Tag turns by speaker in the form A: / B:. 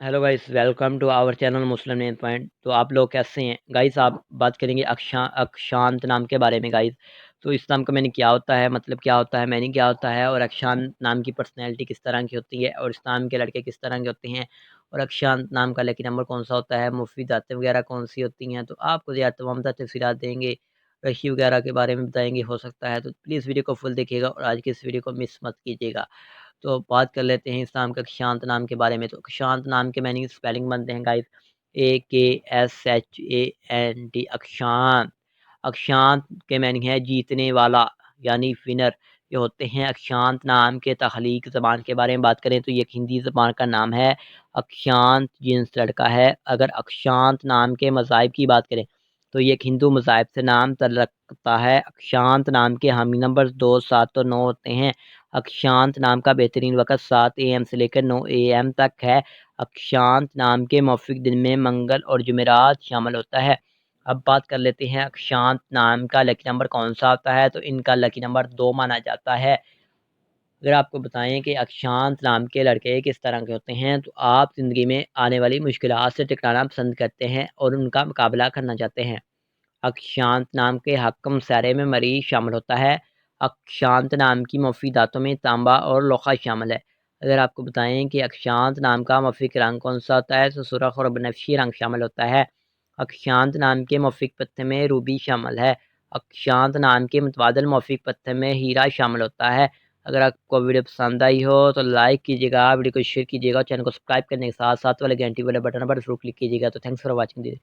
A: Hello guys, welcome to our channel Muslim name point. तो आप लोग कैसे हैं गाइस? आप बात करेंगे अक्षांत नाम के बारे में गाइस। तो इस नाम का मैंने क्या होता है, मतलब क्या होता है, मैंने क्या होता है, और अक्षांत नाम की पर्सनैलिटी किस तरह की होती है, और इस नाम के लड़के किस तरह के होते हैं, और अक्षांत नाम का लकी नंबर कौन सा होता है, मुफीद आते वगैरह कौन सी होती हैं। तो आपको यार तमाम तफसीलात देंगे, रशी वगैरह के बारे में बताएंगे हो सकता है। तो प्लीज़ वीडियो को फुल देखिएगा और आज की इस वीडियो को मिस मत कीजिएगा। तो बात कर लेते हैं इस नाम का अक्षांत नाम के बारे में। तो अक्षांत नाम के मैंने स्पेलिंग बनते हैं गाइस, AKSHANT अक्षांत। अक्षांत के मैंने है जीतने वाला, यानी विनर। ये होते हैं अक्षांत नाम के तख्लीक ज़बान के बारे में बात करें तो ये एक हिंदी ज़बान का नाम है। अक्षांत जिन्स लड़का है। अगर अक्षांत नाम के मज़ाहिब की बात करें तो ये एक हिंदू मज़ाहिब से नाम रखता है। अक्षांत नाम के हामी नंबर 2, 7 और 9 होते हैं। अक्षांत नाम का बेहतरीन वक़्त 7 AM से लेकर 9 AM तक है। अक्षांत नाम के मौफिक दिन में मंगल और जुमेरात शामिल होता है। अब बात कर लेते हैं अक्षांत नाम का लकी नंबर कौन सा होता है। तो इनका लकी नंबर 2 माना जाता है। अगर आपको बताएं कि अक्षांत नाम के लड़के किस तरह के होते हैं, तो आप ज़िंदगी में आने वाली मुश्किलात से टकराना पसंद करते हैं और उनका मुकाबला करना चाहते हैं। अक्षांत नाम के हक्म सारे में मरीज़ शामिल होता है। अक्षांत नाम की मफीदातों में तांबा और लोहा शामिल है। अगर आपको बताएं कि अक्षांत नाम का मफिक रंग कौन सा होता है, तो सुरख और बनफशी रंग शामिल होता है। अक्षांत नाम के मफिक पत्ते में रूबी शामिल है। अक्षांत नाम के मुतबादल मफिक पत्ते में हीरा शामिल होता है। अगर आपको वीडियो पसंद आई हो तो लाइक कीजिएगा, वीडियो को शेयर कीजिएगा, चैनल को सब्सक्राइब करने के साथ साथ वाले घंटी वाले बटन पर जरूर क्लिक कीजिएगा। तो थैंक्स फॉर वॉचिंग दिस।